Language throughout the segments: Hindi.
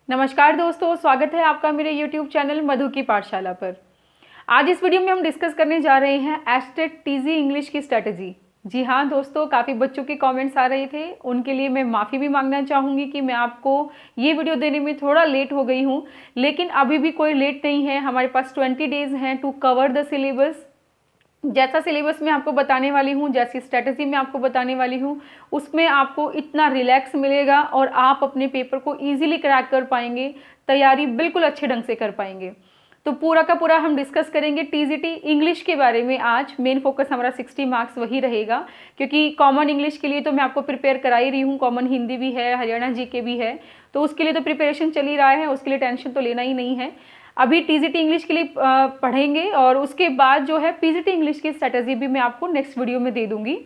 नमस्कार दोस्तों, स्वागत है आपका मेरे YouTube चैनल मधु की पाठशाला पर। आज इस वीडियो में हम डिस्कस करने जा रहे हैं एस्टेट टीजी इंग्लिश की स्ट्रेटजी। जी हाँ दोस्तों, काफ़ी बच्चों के कमेंट्स आ रहे थे, उनके लिए मैं माफ़ी भी मांगना चाहूँगी कि मैं आपको ये वीडियो देने में थोड़ा लेट हो गई हूँ, लेकिन अभी भी कोई लेट नहीं है। हमारे पास 20 डेज़ हैं टू कवर द सिलेबस। जैसा सिलेबस मैं आपको बताने वाली हूँ, जैसी स्ट्रेटजी मैं आपको बताने वाली हूँ, उसमें आपको इतना रिलैक्स मिलेगा और आप अपने पेपर को इजीली क्रैक कर पाएंगे, तैयारी बिल्कुल अच्छे ढंग से कर पाएंगे। तो पूरा का पूरा हम डिस्कस करेंगे टीजीटी इंग्लिश के बारे में। आज मेन फोकस हमारा 60 मार्क्स वही रहेगा, क्योंकि कॉमन इंग्लिश के लिए तो मैं आपको प्रिपेयर करा ही रही हूँ, कॉमन हिंदी भी है, हरियाणा जीके भी है, तो उसके लिए तो प्रिपरेशन चल ही रहा है, उसके लिए टेंशन तो लेना ही नहीं है। अभी टीजीटी इंग्लिश के लिए पढ़ेंगे और उसके बाद जो है पीजीटी इंग्लिश की स्ट्रेटजी भी मैं आपको नेक्स्ट वीडियो में दे दूंगी।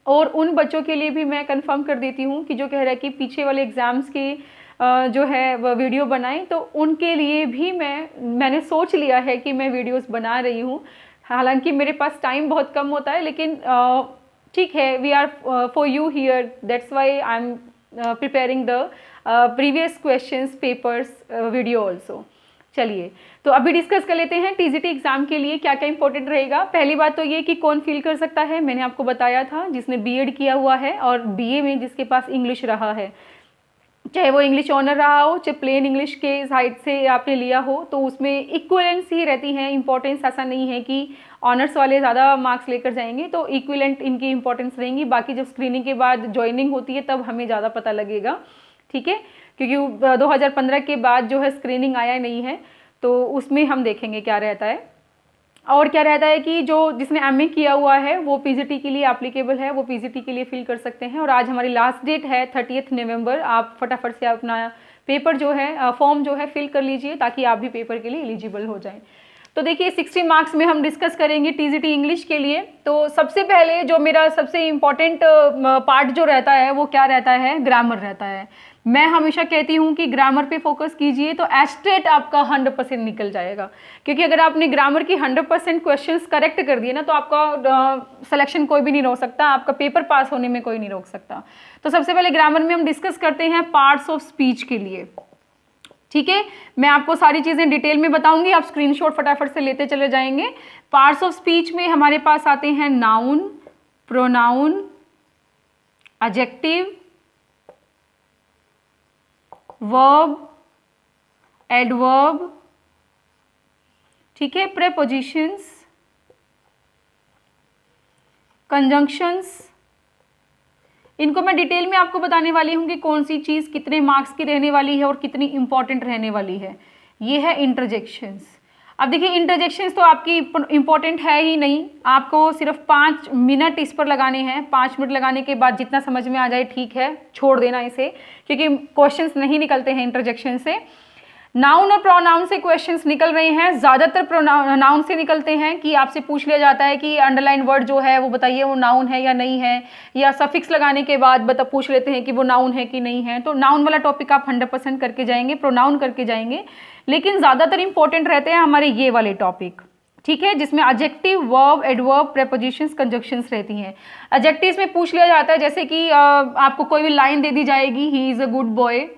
और उन बच्चों के लिए भी मैं कंफर्म कर देती हूँ कि जो कह रहा है कि पीछे वाले एग्ज़ाम्स की जो है वह वीडियो बनाएं, तो उनके लिए भी मैंने सोच लिया है कि मैं वीडियोस बना रही हूँ। हालांकि मेरे पास टाइम बहुत कम होता है, लेकिन ठीक है, we are for you here, that's why I am preparing the previous questions papers video also. चलिए, तो अभी डिस्कस कर लेते हैं टीजीटी एग्जाम के लिए क्या क्या इंपॉर्टेंट रहेगा। पहली बात तो ये कि कौन फील कर सकता है, मैंने आपको बताया था, जिसने बीएड किया हुआ है और बीए में जिसके पास इंग्लिश रहा है, चाहे वो इंग्लिश ऑनर रहा हो, चाहे प्लेन इंग्लिश के साइड से आपने लिया हो, तो उसमें इक्वलेंस ही रहती है इंपॉर्टेंस। ऐसा नहीं है कि ऑनर्स वाले ज़्यादा मार्क्स लेकर जाएंगे, तो इक्विलेंट इनकी इंपॉर्टेंस रहेंगी। बाकी जब स्क्रीनिंग के बाद ज्वाइनिंग होती है तब हमें ज़्यादा पता लगेगा, ठीक है, क्योंकि 2015 के बाद जो है स्क्रीनिंग आया नहीं है, तो उसमें हम देखेंगे क्या रहता है। और क्या रहता है कि जो जिसने एमए किया हुआ है वो पीजीटी के लिए एप्लीकेबल है, वो पीजीटी के लिए फिल कर सकते हैं। और आज हमारी लास्ट डेट है 30 नवंबर। आप फटाफट से अपना पेपर जो है, फॉर्म जो है फिल कर लीजिए, ताकि आप भी पेपर के लिए एलिजिबल हो जाएं। तो देखिए, 60 मार्क्स में हम डिस्कस करेंगे टीजीटी इंग्लिश के लिए। तो सबसे पहले जो मेरा सबसे इम्पॉर्टेंट पार्ट जो रहता है वो क्या रहता है, ग्रामर रहता है। मैं हमेशा कहती हूँ कि ग्रामर पे फोकस कीजिए तो एस्टेट आपका 100% निकल जाएगा, क्योंकि अगर आपने ग्रामर की 100% क्वेश्चंस करेक्ट कर दिए ना, तो आपका सिलेक्शन कोई भी नहीं रोक सकता, आपका पेपर पास होने में कोई नहीं रोक सकता। तो सबसे पहले ग्रामर में हम डिस्कस करते हैं पार्ट्स ऑफ स्पीच के लिए, ठीक है। मैं आपको सारी चीज़ें डिटेल में बताऊंगी, आप स्क्रीनशॉट फटाफट से लेते चले जाएंगे। पार्ट्स ऑफ स्पीच में हमारे पास आते हैं noun, pronoun, adjective, verb, adverb, ठीक है, प्रेपोजिशंस, कंजंक्शंस। इनको मैं डिटेल में आपको बताने वाली हूँ कि कौन सी चीज़ कितने मार्क्स की रहने वाली है और कितनी इंपॉर्टेंट रहने वाली है। ये है इंटरजेक्शंस। अब देखिए, इंटरजेक्शंस तो आपकी इंपॉर्टेंट है ही नहीं, आपको सिर्फ 5 मिनट इस पर लगाने हैं। 5 मिनट लगाने के बाद जितना समझ में आ जाए ठीक है, छोड़ देना इसे, क्योंकि क्वेश्चंस नहीं निकलते हैं इंटरजेक्शन से। नाउन और प्रोनाउन से क्वेश्चंस निकल रहे हैं, ज़्यादातर नाउन से निकलते हैं कि आपसे पूछ लिया जाता है कि अंडरलाइन वर्ड जो है वो बताइए वो नाउन है या नहीं है, या सफिक्स लगाने के बाद पूछ लेते हैं कि वो नाउन है कि नहीं है। तो नाउन वाला टॉपिक आप 100% करके जाएंगे, प्रोनाउन करके जाएंगे, लेकिन ज़्यादातर इंपॉर्टेंट रहते हैं हमारे ये वाले टॉपिक, ठीक है, जिसमें adjective, verb, adverb, prepositions, conjunctions रहती हैं। एडजेक्टिव्स में पूछ लिया जाता है, जैसे कि आपको कोई भी लाइन दे दी जाएगी, he is a good boy,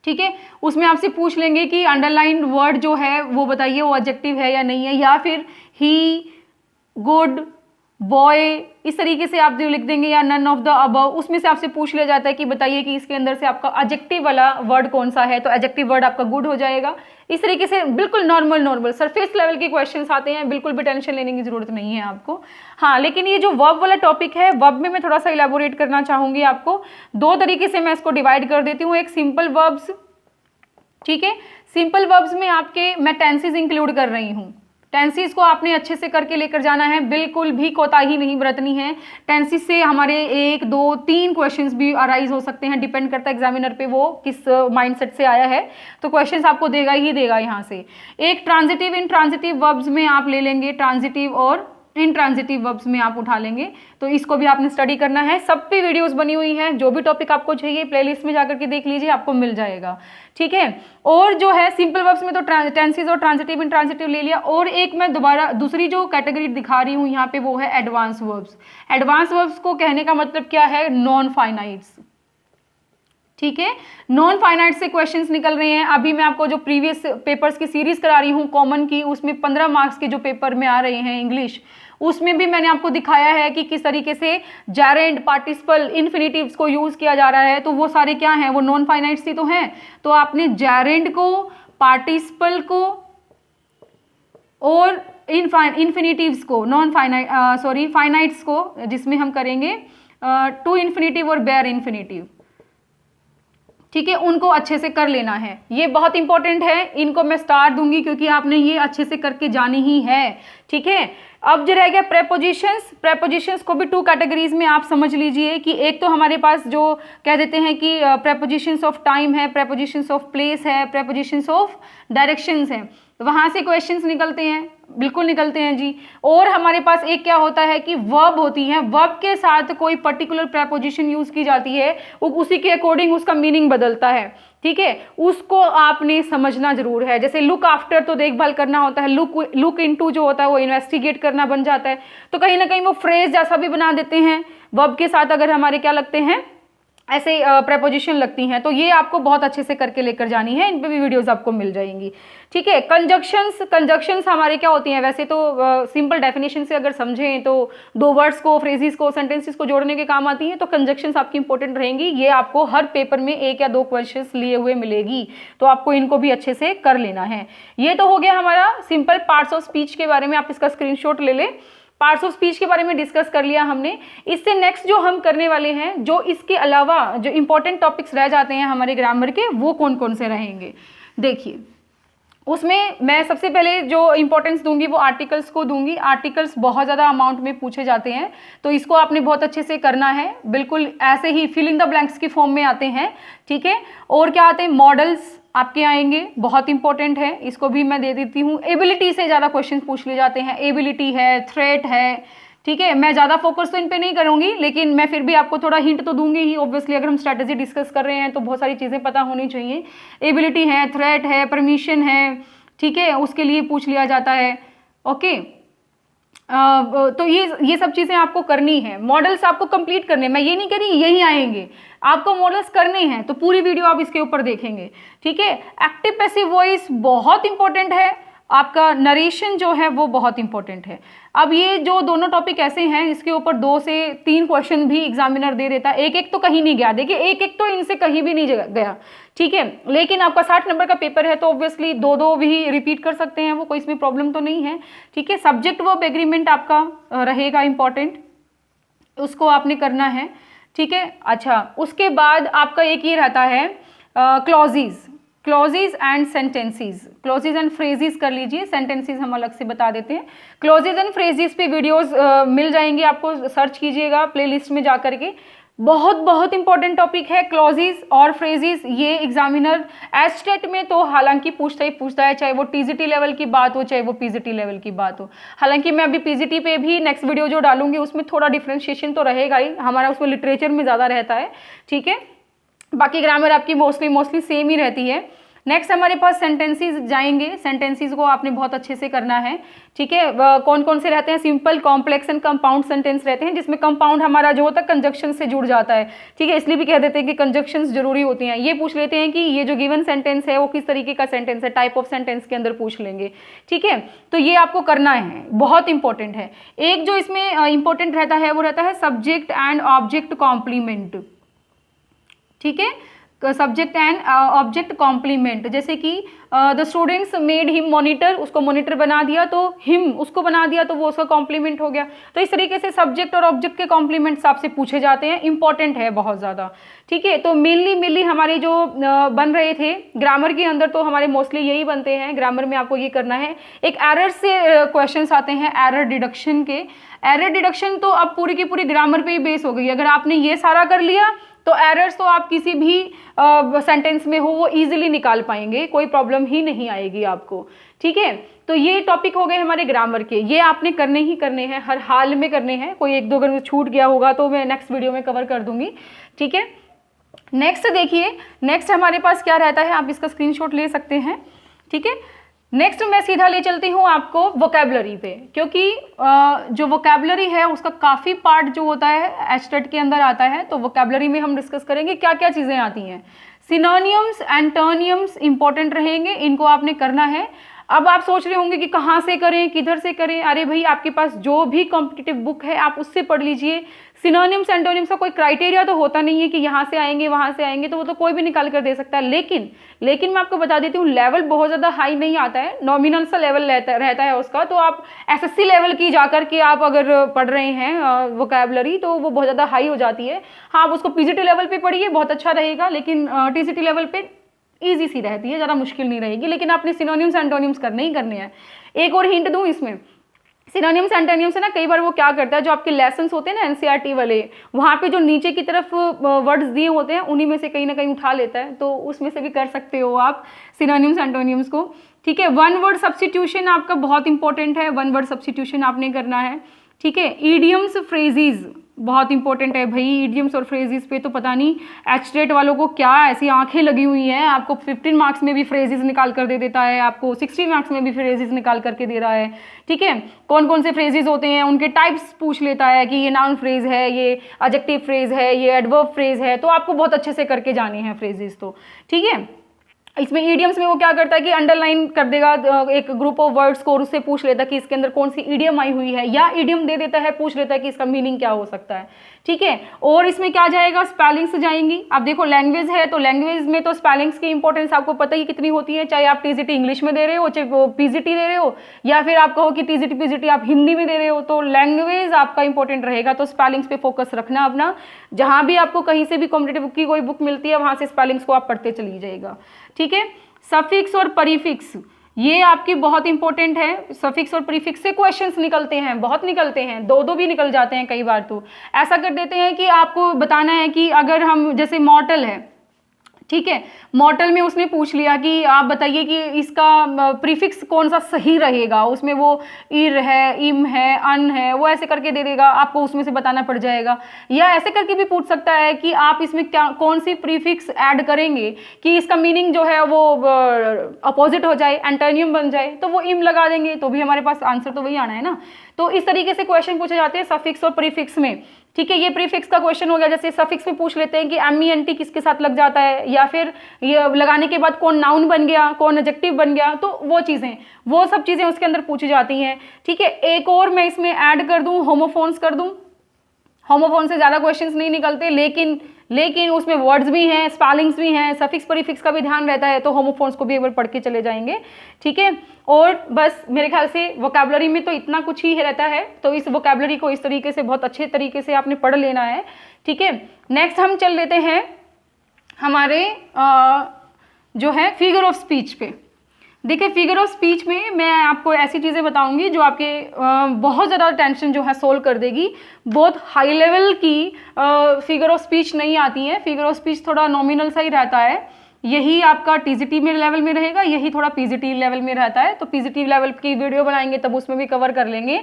ठीक है, उसमें आपसे पूछ लेंगे कि अंडरलाइन वर्ड जो है वो बताइए वो एडजेक्टिव है या नहीं है, या फिर ही, गुड, बॉय, इस तरीके से आप जो लिख देंगे, या नन ऑफ द अबव, उसमें से आपसे पूछ लिया जाता है कि बताइए कि इसके अंदर से आपका एडजेक्टिव वाला वर्ड कौन सा है, तो एडजेक्टिव वर्ड आपका गुड हो जाएगा। इस तरीके से बिल्कुल नॉर्मल सरफेस लेवल के क्वेश्चंस आते हैं, बिल्कुल भी टेंशन लेने की जरूरत नहीं है आपको। हाँ, लेकिन ये जो वर्ब वाला टॉपिक है, वर्ब में मैं थोड़ा सा इलेबोरेट करना चाहूंगी आपको। 2 तरीके से मैं इसको डिवाइड कर देती हूँ। एक सिंपल वर्ब्स, ठीक है, सिंपल वर्ब्स में आपके मैं टेंसेस इंक्लूड कर रही हूँ। टेंसेस को आपने अच्छे से करके लेकर जाना है, बिल्कुल भी कोताही नहीं बरतनी है। टेंसेस से हमारे 1, 2, 3 क्वेश्चंस भी अराइज हो सकते हैं, डिपेंड करता है एग्जामिनर पे वो किस माइंडसेट से आया है, तो क्वेश्चंस आपको देगा ही देगा यहाँ से। एक ट्रांजिटिव, इंट्रांजिटिव वर्ब्स में आप ले लेंगे, ट्रांजिटिव और इंट्रांजिटिव वर्ब्स में आप उठा लेंगे, तो इसको भी आपने स्टडी करना है। सब पे वीडियोस बनी हुई हैं, जो भी टॉपिक आपको चाहिए प्लेलिस्ट में जाकर के देख लीजिए, आपको मिल जाएगा, ठीक है। और जो है सिंपल वर्ब्स में तो टेंसेस और ट्रांजिटिव, इंट्रांजिटिव ले लिया, और एक मैं दोबारा दूसरी जो कैटेगरी दिखा रही हूँ यहाँ पे वो है एडवांस वर्ब्स। एडवांस वर्ब्स को कहने का मतलब क्या है, नॉन फाइनाइट्स, ठीक है। नॉन फाइनाइट से क्वेश्चंस निकल रहे हैं। अभी मैं आपको जो प्रीवियस पेपर्स की सीरीज करा रही हूँ कॉमन की, उसमें 15 मार्क्स के जो पेपर में आ रहे हैं इंग्लिश, उसमें भी मैंने आपको दिखाया है कि किस तरीके से जैरेंड, पार्टिसिपल, इन्फिनिटिव्स को यूज किया जा रहा है। तो वो सारे क्या हैं, वो नॉन फाइनाइट्स ही तो हैं। तो आपने जैरेंड को, पार्टिसिपल को और इन्फिनिटिव्स को, नॉन फाइनाइट फाइनाइट्स को, जिसमें हम करेंगे टू इन्फिनिटिव और बेयर इन्फिनिटिव, ठीक है, उनको अच्छे से कर लेना है। ये बहुत इंपॉर्टेंट है, इनको मैं स्टार दूंगी क्योंकि आपने ये अच्छे से करके जानी ही है। ठीक है, अब जो रह गया प्रेपोजिशंस, प्रेपोजिशंस को भी 2 कैटेगरीज में आप समझ लीजिए कि एक तो हमारे पास जो कह देते हैं कि प्रेपोजिशंस ऑफ टाइम है, प्रेपोजिशंस ऑफ प्लेस है, प्रेपोजिशंस ऑफ डायरेक्शंस है, वहां से क्वेश्चंस निकलते हैं, बिल्कुल निकलते हैं जी। और हमारे पास एक क्या होता है कि वर्ब होती है, वर्ब के साथ कोई पर्टिकुलर प्रेपोजिशन यूज की जाती है, उसी के अकॉर्डिंग उसका मीनिंग बदलता है। ठीक है, उसको आपने समझना जरूर है। जैसे लुक आफ्टर तो देखभाल करना होता है, लुक इनटू जो होता है वो इन्वेस्टिगेट करना बन जाता है। तो कहीं ना कहीं वो फ्रेज जैसा भी बना देते हैं, वर्ब के साथ अगर हमारे क्या लगते हैं, ऐसे प्रेपोजिशन लगती हैं। तो ये आपको बहुत अच्छे से करके लेकर जानी है, इन पे भी वीडियोस आपको मिल जाएंगी। ठीक है, कंजक्शंस हमारे क्या होती हैं, वैसे तो सिंपल डेफिनेशन से अगर समझें तो 2 वर्ड्स को, फ्रेजेस को, सेंटेंसेस को जोड़ने के काम आती हैं। तो कंजक्शंस आपकी इंपॉर्टेंट रहेंगी, ये आपको हर पेपर में 1 या 2 क्वेश्चंस लिए हुए मिलेगी, तो आपको इनको भी अच्छे से कर लेना है। ये तो हो गया हमारा सिंपल पार्ट्स ऑफ स्पीच के बारे में, आप इसका स्क्रीनशॉट ले लें। पार्ट्स ऑफ स्पीच के बारे में डिस्कस कर लिया हमने। इससे नेक्स्ट जो हम करने वाले हैं, जो इसके अलावा जो इंपॉर्टेंट टॉपिक्स रह जाते हैं हमारे ग्रामर के, वो कौन कौन से रहेंगे देखिए। उसमें मैं सबसे पहले जो इंपॉर्टेंस दूंगी वो आर्टिकल्स को दूंगी। आर्टिकल्स बहुत ज़्यादा अमाउंट में पूछे जाते हैं, तो इसको आपने बहुत अच्छे से करना है। बिल्कुल ऐसे ही फिल इन द ब्लैंक्स की फॉर्म में आते हैं। ठीक है, और क्या आते हैं, मॉडल्स आपके आएंगे, बहुत इंपॉर्टेंट है, इसको भी मैं दे देती हूँ। एबिलिटी से ज़्यादा क्वेश्चन पूछ लिए जाते हैं, एबिलिटी है, थ्रेट है। ठीक है, मैं ज़्यादा फोकस तो इन पे नहीं करूँगी, लेकिन मैं फिर भी आपको थोड़ा हिंट तो दूंगी ही। ऑब्वियसली अगर हम स्ट्रैटेजी डिस्कस कर रहे हैं तो बहुत सारी चीज़ें पता होनी चाहिए। एबिलिटी है, थ्रेट है, परमिशन है, ठीक है, उसके लिए पूछ लिया जाता है। ओके, तो ये सब चीज़ें आपको करनी है। मॉडल्स आपको कंप्लीट करने, मैं ये नहीं कह रही यही आएंगे, आपको मॉडल्स करने हैं, तो पूरी वीडियो आप इसके ऊपर देखेंगे। ठीक है, एक्टिव पैसिव वॉइस बहुत इंपॉर्टेंट है, आपका नरेशन जो है वो बहुत इंपॉर्टेंट है। अब ये जो दोनों टॉपिक ऐसे हैं, इसके ऊपर 2 से 3 क्वेश्चन भी एग्जामिनर दे देता है, एक तो कहीं नहीं गया। देखिए, एक तो इनसे कहीं भी नहीं गया। ठीक है, लेकिन आपका 60 नंबर का पेपर है, तो ऑब्वियसली 2 भी रिपीट कर सकते हैं, वो कोई इसमें प्रॉब्लम तो नहीं है। ठीक है, सब्जेक्ट वर्ब एग्रीमेंट आपका रहेगा इंपॉर्टेंट, उसको आपने करना है। ठीक है, अच्छा, उसके बाद आपका एक ये रहता है clauses and sentences, clauses and phrases कर लीजिए, सेंटेंसेस हम अलग से बता देते हैं। क्लॉजेज एंड फ्रेजेस पे वीडियोस मिल जाएंगे, आपको सर्च कीजिएगा प्लेलिस्ट में जा करके। बहुत इंपॉर्टेंट टॉपिक है क्लॉजेज और फ्रेजेस। ये एग्जामिनर एस्टेट में तो हालांकि पूछता है, चाहे वो टीजीटी लेवल की बात हो, चाहे वो पीजीटी लेवल की बात हो। हालांकि मैं अभी पीजीटी पे भी नेक्स्ट वीडियो जो डालूंगी उसमें थोड़ा डिफ्रेंशिएशन तो रहेगा ही, हमारा उसमें लिटरेचर में ज़्यादा रहता है। ठीक है, बाकी ग्रामर आपकी मोस्टली सेम ही रहती है। नेक्स्ट हमारे पास सेंटेंसेस जाएंगे, सेंटेंसेस को आपने बहुत अच्छे से करना है। ठीक है, कौन कौन से रहते हैं, simple, complex and compound sentence रहते हैं, जिसमें कंपाउंड हमारा जो होता है कंजक्शन से जुड़ जाता है। ठीक है, इसलिए भी कह देते हैं कि कंजक्शंस जरूरी होती हैं। ये पूछ लेते हैं कि ये जो गिवन सेंटेंस है वो किस तरीके का सेंटेंस है, टाइप ऑफ सेंटेंस के अंदर पूछ लेंगे। ठीक है, तो ये आपको करना है, बहुत इंपॉर्टेंट है। एक जो इसमें इंपॉर्टेंट रहता है वो रहता है सब्जेक्ट एंड ऑब्जेक्ट कॉम्प्लीमेंट। ठीक है, सब्जेक्ट एंड ऑब्जेक्ट कॉम्प्लीमेंट, जैसे कि the students made him monitor, उसको मॉनिटर बना दिया तो हिम उसको बना दिया तो वो उसका कॉम्प्लीमेंट हो गया। तो इस तरीके से सब्जेक्ट और ऑब्जेक्ट के कॉम्प्लीमेंट्स आपसे पूछे जाते हैं, इंपॉर्टेंट है बहुत ज़्यादा। ठीक है, तो मेनली हमारे जो बन रहे थे ग्रामर के अंदर, तो हमारे मोस्टली यही बनते हैं। ग्रामर में आपको ये करना है। एक एरर से क्वेश्चंस आते हैं, एरर डिडक्शन के। एरर डिडक्शन तो अब पूरी की पूरी ग्रामर पे ही बेस हो गई। अगर आपने ये सारा कर लिया तो एरर्स तो आप किसी भी सेंटेंस में हो वो इजीली निकाल पाएंगे, कोई प्रॉब्लम ही नहीं आएगी आपको। ठीक है, तो ये टॉपिक हो गए हमारे ग्रामर के, ये आपने करने ही करने हैं, हर हाल में करने हैं। कोई 1-2 अगर छूट गया होगा तो मैं नेक्स्ट वीडियो में कवर कर दूंगी। ठीक है, नेक्स्ट देखिए, नेक्स्ट हमारे पास क्या रहता है, आप इसका स्क्रीनशॉट ले सकते हैं। ठीक है, नेक्स्ट मैं सीधा ले चलती हूँ आपको वोकैबुलरी पे, क्योंकि जो वोकैबुलरी है उसका काफ़ी पार्ट जो होता है एस्टेट के अंदर आता है। तो वोकैबुलरी में हम डिस्कस करेंगे क्या क्या चीज़ें आती हैं। सिनोनियम्स, एंटोनियम्स इंपॉर्टेंट रहेंगे, इनको आपने करना है। अब आप सोच रहे होंगे कि कहाँ से करें, किधर से करें। अरे भाई, आपके पास जो भी कॉम्पिटिटिव बुक है आप उससे पढ़ लीजिए। सिनोनिम्स एंटोनिम्स का कोई क्राइटेरिया तो होता नहीं है कि यहाँ से आएंगे वहाँ से आएंगे, तो वो तो कोई भी निकाल कर दे सकता है। लेकिन मैं आपको बता देती हूँ, लेवल बहुत ज़्यादा हाई नहीं आता है, नॉमिनल सा लेवल रहता है उसका। तो आप एसएससी लेवल की जाकर के आप अगर पढ़ रहे हैं वोकैबुलरी तो वो बहुत ज़्यादा हाई हो जाती है। हाँ, आप उसको पीजीटी लेवल पे पढ़िए, बहुत अच्छा रहेगा, लेकिन टीजीटी लेवल पे ईजी सी रहती है, ज़्यादा मुश्किल नहीं रहेगी। लेकिन आपने सिनोनिम्स एंटोनिम्स करने ही करने हैं। एक और हिंट दूँ इसमें, सिनोनिम्स एंटोनिम्स है ना, कई बार वो क्या करता है, जो आपके लेसन्स होते हैं ना एनसीईआरटी वाले, वहाँ पे जो नीचे की तरफ वर्ड्स दिए होते हैं उन्हीं में से कहीं ना कहीं उठा लेता है, तो उसमें से भी कर सकते हो आप सिनोनिम्स एंटोनिम्स को। ठीक है, वन वर्ड सब्स्टिट्यूशन आपका बहुत इंपॉर्टेंट है, वन वर्ड सब्स्टिट्यूशन आपने करना है। ठीक है, ईडियम्स फ्रेजेस बहुत इंपॉर्टेंट है भाई। ईडियम्स और फ्रेजेस पे तो पता नहीं एचटेट वालों को क्या ऐसी आंखें लगी हुई हैं, आपको 15 मार्क्स में भी फ्रेजेस निकाल कर दे देता है, आपको 60 मार्क्स में भी फ्रेजेस निकाल करके दे रहा है। ठीक है, कौन कौन से फ्रेजेस होते हैं उनके टाइप्स पूछ लेता है कि ये नाउन फ्रेज है, ये एडजेक्टिव फ्रेज है, ये एडवर्ब फ्रेज है, तो आपको बहुत अच्छे से करके जाने हैं फ्रेजेस तो। ठीक है, इसमें ईडियम्स में वो क्या करता है कि अंडरलाइन कर देगा एक ग्रुप ऑफ वर्ड्स को और उससे पूछ लेता है कि इसके अंदर कौन सी ईडियम आई हुई है, या ईडियम दे देता है, पूछ लेता है कि इसका मीनिंग क्या हो सकता है। ठीक है, और इसमें क्या जाएगा, स्पेलिंग्स जाएंगी। अब देखो लैंग्वेज है तो लैंग्वेज में तो स्पेलिंग्स की इंपॉर्टेंस आपको पता ही कितनी होती है, चाहे आप टीजीटी इंग्लिश में दे रहे हो, चाहे पीजीटी दे रहे हो, या फिर आप कहो कि टीजीटी पीजीटी आप हिंदी में दे रहे हो, तो लैंग्वेज आपका इंपॉर्टेंट रहेगा। तो स्पेलिंग्स पे फोकस रखना अपना, जहां भी आपको कहीं से भी कॉम्पिटिटिव की कोई बुक मिलती है वहां से स्पेलिंग्स को आप पढ़ते चली जाएगा। ठीक है, सफिक्स और प्रीफिक्स ये आपकी बहुत इंपॉर्टेंट है। सफिक्स और प्रीफिक्स से क्वेश्चंस निकलते हैं, बहुत निकलते हैं, दो भी निकल जाते हैं कई बार। तो ऐसा कर देते हैं कि आपको बताना है कि अगर हम जैसे मॉर्टल है, ठीक है, मॉर्टल में उसने पूछ लिया कि आप बताइए कि इसका प्रीफिक्स कौन सा सही रहेगा, उसमें वो इर है, इम है, अन है, वो ऐसे करके दे देगा, आपको उसमें से बताना पड़ जाएगा। या ऐसे करके भी पूछ सकता है कि आप इसमें क्या कौन सी प्रीफिक्स ऐड करेंगे कि इसका मीनिंग जो है वो अपोजिट हो जाए, एंटोनियम बन जाए, तो वो इम लगा देंगे, तो भी हमारे पास आंसर तो वही आना है ना। तो इस तरीके से क्वेश्चन पूछे जाते हैं सफिक्स और प्रीफिक्स में। ठीक है, ये प्रीफिक्स का क्वेश्चन हो गया। जैसे सफिक्स में पूछ लेते हैं कि MENT किसके साथ लग जाता है, या फिर ये लगाने के बाद कौन नाउन बन गया, कौन एडजेक्टिव बन गया, तो वो सब चीज़ें उसके अंदर पूछी जाती हैं। ठीक है, एक और मैं इसमें ऐड कर दूं, होमोफोन्स कर दूं। होमोफोन से ज़्यादा क्वेश्चंस नहीं निकलते, लेकिन उसमें वर्ड्स भी हैं, स्पेलिंग्स भी हैं, सफिक्स प्रीफिक्स का भी ध्यान रहता है, तो होमोफोन्स को भी एक बार पढ़ के चले जाएंगे। ठीक है, और बस मेरे ख्याल से वोकैबुलरी में तो इतना कुछ ही रहता है, तो इस वोकैबुलरी को इस तरीके से बहुत अच्छे तरीके से आपने पढ़ लेना है। ठीक है, नेक्स्ट हम चल लेते हैं हमारे जो है फिगर ऑफ स्पीच पे। देखिए, फिगर ऑफ स्पीच में मैं आपको ऐसी चीज़ें बताऊंगी जो आपके बहुत ज़्यादा टेंशन जो है सोल्व कर देगी। बहुत हाई लेवल की फिगर ऑफ स्पीच नहीं आती है, फिगर ऑफ स्पीच थोड़ा नॉमिनल सा ही रहता है। यही आपका टीजीटी में लेवल में रहेगा, यही थोड़ा पीजीटी लेवल में रहता है। तो पीजीटी लेवल की वीडियो बनाएंगे तब उसमें भी कवर कर लेंगे।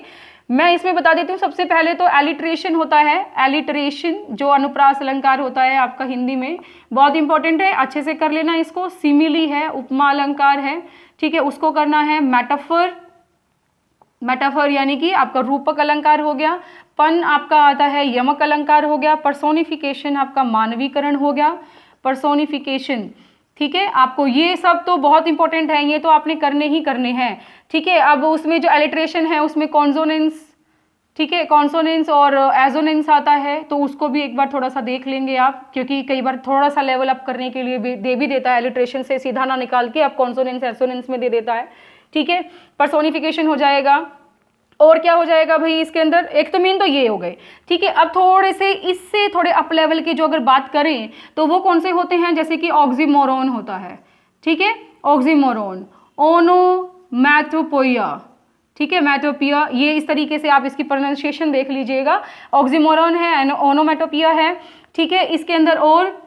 मैं इसमें बता देती हूँ, सबसे पहले तो एलिट्रेशन होता है। एलिट्रेशन जो अनुप्रास अलंकार होता है आपका हिंदी में, बहुत इंपॉर्टेंट है, अच्छे से कर लेना इसको। सिमिली है, उपमा अलंकार है, ठीक है, उसको करना है। मेटाफर यानी कि आपका रूपक अलंकार हो गया। पन आपका आता है यमक अलंकार हो गया। पर्सोनिफिकेशन आपका मानवीकरण हो गया, पर्सोनिफिकेशन। ठीक है, आपको ये सब तो बहुत इंपॉर्टेंट है, ये तो आपने करने ही करने हैं। ठीक है, अब उसमें जो एलिट्रेशन है उसमें कॉन्सोनेंस, ठीक है, कॉन्सोनेंस और एजोनेंस आता है, तो उसको भी एक बार थोड़ा सा देख लेंगे आप, क्योंकि कई बार थोड़ा सा लेवल अप करने के लिए दे भी देता है, एलिट्रेशन से सीधा ना निकाल के आप कॉन्सोनेंस एजोनेंस में दे देता है। ठीक है, पर्सोनिफिकेशन हो जाएगा। और क्या हो जाएगा भाई इसके अंदर, एक तो मेन तो ये हो गए। ठीक है, अब थोड़े से इससे थोड़े अप लेवल की जो अगर बात करें तो वो कौन से होते हैं, जैसे कि ऑक्सीमोरॉन होता है। ठीक है, ऑक्सीमोरॉन, ओनोमैटोपोइया, ठीक है, मैटोपिया, ये इस तरीके से आप इसकी प्रोनाउंसिएशन देख लीजिएगा। ऑक्सीमोरॉन है, ओनोमैटोपिया है। ठीक है, इसके अंदर और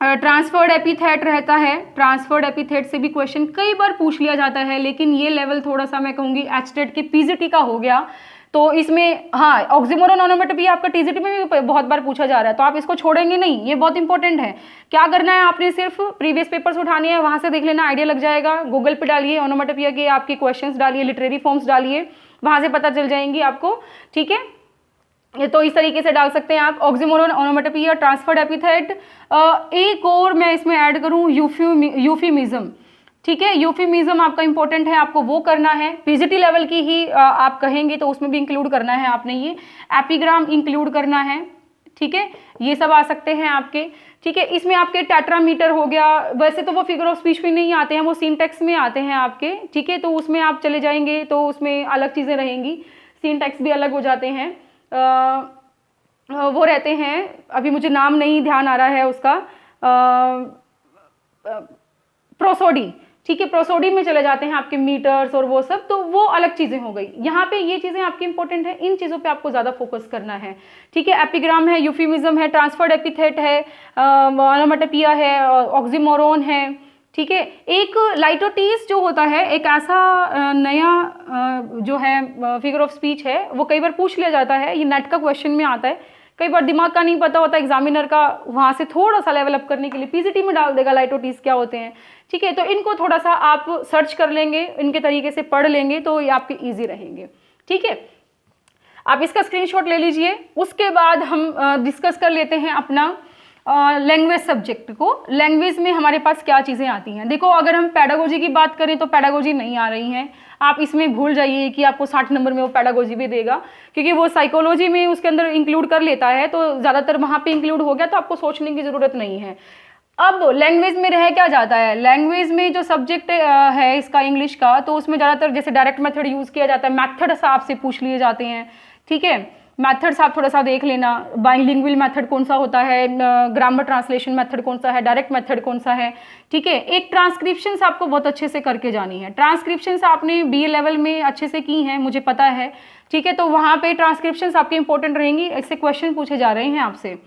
ट्रांसफर्ड एपिथेट रहता है। ट्रांसफर्ड एपिथेट से भी क्वेश्चन कई बार पूछ लिया जाता है, लेकिन ये लेवल थोड़ा सा मैं कहूँगी एचटेट के पीजीटी का हो गया। तो इसमें हाँ, ऑक्सीमोरन ओनोमेटोपिया आपका टीजीटी में भी बहुत बार पूछा जा रहा है, तो आप इसको छोड़ेंगे नहीं, ये बहुत इंपॉर्टेंट है। क्या करना है, आपने सिर्फ प्रीवियस पेपर्स उठाने हैं, वहां से देख लेना, आइडिया लग जाएगा। गूगल पे डालिए ओनोमेटोपिया के आपके क्वेश्चंस डालिए, लिटरेरी फॉर्म्स डालिए, वहां से पता चल जाएंगी आपको, ठीक है। ये तो इस तरीके से डाल सकते हैं आप, ऑक्सीमोरन ओनोमेटोपिया, ट्रांसफर्ड एपिथेट। एक और मैं इसमें ऐड करूं, यूफिमिज्म, ठीक है। यूफिमिज्म आपका इंपॉर्टेंट है, आपको वो करना है। पीजीटी लेवल की ही आप कहेंगे तो उसमें भी इंक्लूड करना है आपने, ये एपिग्राम इंक्लूड करना है, ठीक है। ये सब आ सकते हैं आपके, ठीक है। इसमें आपके टेट्रामीटर हो गया, वैसे तो वो फिगर ऑफ स्पीच में नहीं आते हैं, वो सिंटैक्स में आते हैं आपके, ठीक है। तो उसमें आप चले जाएंगे तो उसमें अलग चीज़ें रहेंगी, सिंटैक्स भी अलग हो जाते हैं, वो रहते हैं, अभी मुझे नाम नहीं ध्यान आ रहा है उसका, प्रोसोडी, ठीक है। प्रोसोडी में चले जाते हैं आपके मीटर्स और वो सब, तो वो अलग चीज़ें हो गई। यहाँ पे ये चीज़ें आपकी इंपॉर्टेंट है, इन चीज़ों पे आपको ज़्यादा फोकस करना है, ठीक है। एपिग्राम है, यूफिमिज्म है, ट्रांसफर्ड एपिथेट है, ओनोमेटोपिया है, ऑक्सीमोरोन है, ठीक है। एक लाइटोटीज जो होता है, एक ऐसा नया जो है फिगर ऑफ स्पीच है, वो कई बार पूछ लिया जाता है, ये नेट का क्वेश्चन में आता है, कई बार दिमाग का नहीं पता होता एग्जामिनर का, वहाँ से थोड़ा सा लेवल अप करने के लिए पीजीटी में डाल देगा लाइटोटीज क्या होते हैं, ठीक है। तो इनको थोड़ा सा आप सर्च कर लेंगे, इनके तरीके से पढ़ लेंगे तो ये आपके ईजी रहेंगे, ठीक है। आप इसका स्क्रीनशॉट ले लीजिए। उसके बाद हम डिस्कस कर लेते हैं अपना लैंग्वेज सब्जेक्ट को। लैंग्वेज में हमारे पास क्या चीज़ें आती हैं, देखो अगर हम पैडागोजी की बात करें तो पैडागोजी नहीं आ रही हैं, आप इसमें भूल जाइए कि आपको 60 नंबर में वो पैडागोजी भी देगा, क्योंकि वो साइकोलॉजी में उसके अंदर इंक्लूड कर लेता है, तो ज़्यादातर वहाँ पे इंक्लूड हो गया, तो आपको सोचने की ज़रूरत नहीं है। अब लैंग्वेज में रह क्या जाता है, लैंग्वेज में जो सब्जेक्ट है इसका इंग्लिश का, तो उसमें ज़्यादातर जैसे डायरेक्ट मेथड यूज़ किया जाता है, मैथड्स आपसे पूछ लिए जाते हैं, ठीक है। मैथड्स आप थोड़ा सा देख लेना, बाइलिंगुअल मेथड कौन सा होता है, ग्रामर ट्रांसलेशन मेथड कौन सा है, डायरेक्ट मेथड कौन सा है, ठीक है। एक ट्रांसक्रिप्शंस आपको बहुत अच्छे से करके जानी है, ट्रांसक्रिप्शंस आपने बीए लेवल में अच्छे से की हैं मुझे पता है, ठीक है। तो वहाँ पे ट्रांसक्रिप्शंस आपकी इंपॉर्टेंट रहेंगी, इससे क्वेश्चन पूछे जा रहे हैं आपसे,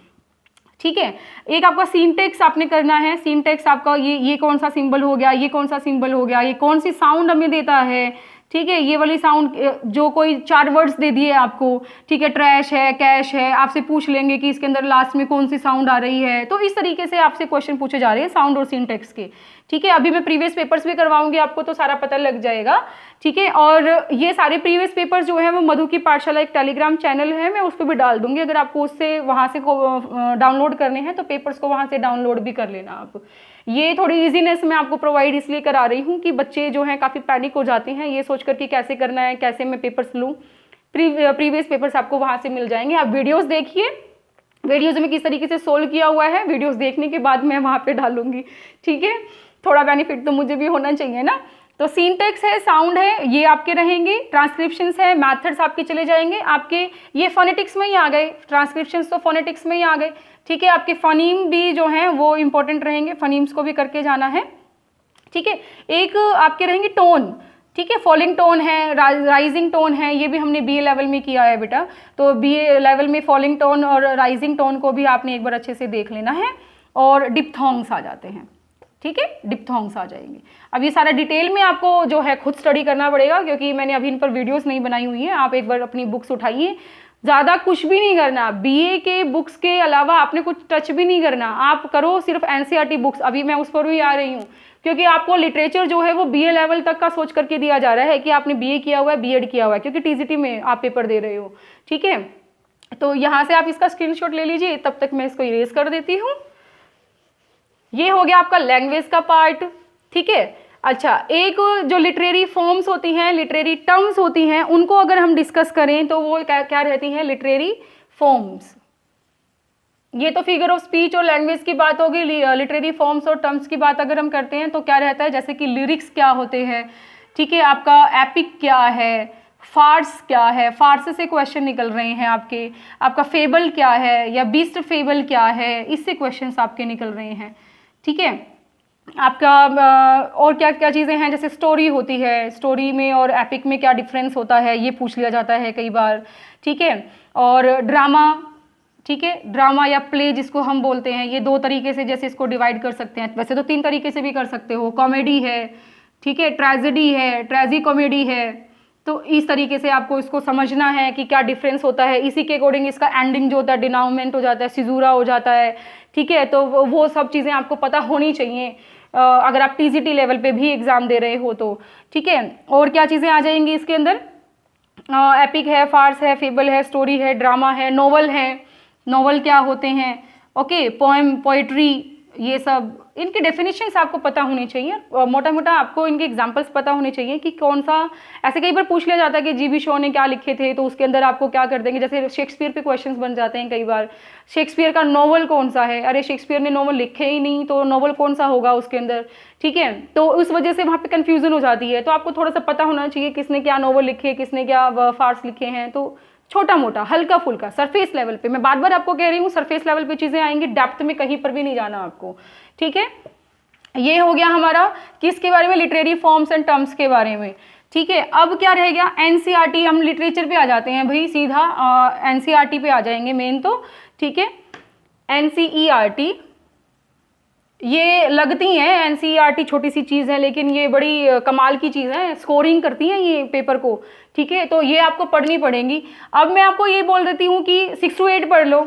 ठीक है। एक आपका सिंटैक्स आपने करना है, सिंटैक्स आपका ये कौन सा सिंबल हो गया, ये कौन सा सिंबल हो गया, ये कौन सी साउंड हमें देता है, ठीक है। ये वाली साउंड जो कोई 4 वर्ड्स दे दिए आपको, ठीक है, ट्रैश है, कैश है, आपसे पूछ लेंगे कि इसके अंदर लास्ट में कौन सी साउंड आ रही है, तो इस तरीके से आपसे क्वेश्चन पूछे जा रहे हैं साउंड और सिंटैक्स के, ठीक है। अभी मैं प्रीवियस पेपर्स भी करवाऊंगी आपको, तो सारा पता लग जाएगा, ठीक है। और ये सारे प्रीवियस पेपर्स जो है वो मधु की पाठशाला एक टेलीग्राम चैनल है, मैं उस पर भी डाल दूंगी, अगर आपको उससे वहाँ से डाउनलोड करने हैं तो पेपर्स को वहाँ से डाउनलोड भी कर लेना आप। ये थोड़ी इजीनेस मैं आपको प्रोवाइड इसलिए करा रही हूँ कि बच्चे जो हैं काफ़ी पैनिक हो जाते हैं ये सोच कर कि कैसे करना है, कैसे मैं पेपर्स लूँ। प्रीवियस पेपर्स आपको वहाँ से मिल जाएंगे, आप वीडियोस देखिए, वीडियोस में किस तरीके से सोल्व किया हुआ है, वीडियोस देखने के बाद मैं वहाँ पे डालूंगी, ठीक है। थोड़ा बेनिफिट तो मुझे भी होना चाहिए ना। तो सिंटैक्स है, साउंड है, ये आपके रहेंगे, ट्रांसक्रिप्शंस है, मैथड्स आपके चले जाएंगे, आपके ये फोनेटिक्स में ही आ गए, ट्रांसक्रिप्शंस तो फोनेटिक्स में ही आ गए, ठीक है। आपके फनीम भी जो हैं वो इंपॉर्टेंट रहेंगे, फनीम्स को भी करके जाना है, ठीक है। एक आपके रहेंगे टोन, ठीक है, फॉलिंग टोन है, राइजिंग टोन है, ये भी हमने बीए लेवल में किया है बेटा, तो बीए लेवल में फॉलिंग टोन और राइजिंग टोन को भी आपने एक बार अच्छे से देख लेना है। और डिप्थोंग्स आ जाते हैं, ठीक है, डिप्थोंग्स आ जाएंगे। अब ये सारा डिटेल में आपको जो है खुद स्टडी करना पड़ेगा, क्योंकि मैंने अभी इन पर वीडियोस नहीं बनाई हुई है, आप एक बार अपनी बुक्स उठाइए, ज़्यादा कुछ भी नहीं करना, बीए के बुक्स के अलावा आपने कुछ टच भी नहीं करना, आप करो सिर्फ एनसीईआरटी बुक्स, अभी मैं उस पर भी आ रही हूँ, क्योंकि आपको लिटरेचर जो है वो बीए लेवल तक का सोच करके दिया जा रहा है कि आपने बीए किया हुआ है, बीएड किया हुआ है, क्योंकि टीजीटी में आप पेपर दे रहे हो, ठीक है। तो यहाँ से आप इसका स्क्रीनशॉट ले लीजिए, तब तक मैं इसको इरेज कर देती हूँ। ये हो गया आपका लैंग्वेज का पार्ट, ठीक है। अच्छा, एक जो लिटरेरी फॉर्म्स होती हैं, लिटरेरी टर्म्स होती हैं, उनको अगर हम डिस्कस करें तो वो क्या रहती हैं, लिटरेरी फॉर्म्स। ये तो फिगर ऑफ स्पीच और लैंग्वेज की बात होगी। लिटरेरी फॉर्म्स और टर्म्स की बात अगर हम करते हैं तो क्या रहता है, जैसे कि लिरिक्स क्या होते हैं, ठीक है, आपका एपिक क्या है, फार्स क्या है, फार्स से क्वेश्चन निकल रहे हैं आपके, आपका फेबल क्या है या बीस्ट फेबल क्या है, इससे क्वेश्चंस आपके निकल रहे हैं, ठीक है। आपका और क्या क्या चीज़ें हैं, जैसे स्टोरी होती है, स्टोरी में और एपिक में क्या डिफरेंस होता है, ये पूछ लिया जाता है कई बार, ठीक है। और ड्रामा, ठीक है, ड्रामा या प्ले जिसको हम बोलते हैं, ये 2 तरीके से जैसे इसको डिवाइड कर सकते हैं, वैसे तो 3 तरीके से भी कर सकते हो। कॉमेडी है, ठीक है, ट्रेजेडी है, ट्रेजी कॉमेडी है, तो इस तरीके से आपको इसको समझना है कि क्या डिफरेंस होता है। इसी के अकॉर्डिंग इसका एंडिंग जो होता है डिनाउमेंट हो जाता है, सिजूरा हो जाता है, ठीक है। तो वो सब चीज़ें आपको पता होनी चाहिए अगर आप टीजीटी लेवल पे भी एग्जाम दे रहे हो तो, ठीक है। और क्या चीज़ें आ जाएंगी इसके अंदर, एपिक है, फार्स है, फेबल है, स्टोरी है, ड्रामा है, नोवेल है, नोवेल क्या होते हैं, ओके, पोएम, पोइट्री, ये सब इनके डेफिनेशंस आपको पता होनी चाहिए। मोटा मोटा आपको इनके एग्जांपल्स पता होने चाहिए कि कौन सा, ऐसे कई बार पूछ लिया जाता है कि जीबी शॉ ने क्या लिखे थे, तो उसके अंदर आपको क्या कर देंगे, जैसे शेक्सपियर पे क्वेश्चंस बन जाते हैं कई बार, शेक्सपियर का नॉवल कौन सा है, अरे शेक्सपियर ने नॉवल लिखे ही नहीं तो नॉवल कौन सा होगा उसके अंदर, ठीक है। तो उस वजह से वहाँ पे कन्फ्यूजन हो जाती है। तो आपको थोड़ा सा पता होना चाहिए किसने क्या नॉवल लिखे, किसने क्या फार्स लिखे हैं। तो छोटा मोटा हल्का फुल्का सरफेस लेवल पे, मैं बार बार आपको कह रही हूँ सरफेस लेवल पे चीज़ें आएंगी, डेप्थ में कहीं पर भी नहीं जाना आपको, ठीक है। ये हो गया हमारा किसके बारे में, लिटरेरी फॉर्म्स एंड टर्म्स के बारे में, ठीक है। अब क्या रह गया, एनसीईआरटी, हम लिटरेचर पे आ जाते हैं भाई सीधा, एनसीईआरटी पे आ जाएंगे मेन तो, ठीक है। एनसीईआरटी ये लगती हैं, एनसीईआरटी छोटी सी चीज़ है लेकिन ये बड़ी कमाल की चीज़ है, स्कोरिंग करती हैं ये पेपर को, ठीक है। तो ये आपको पढ़नी पड़ेंगी। अब मैं आपको ये बोल देती हूँ कि 6 to 8 पढ़ लो,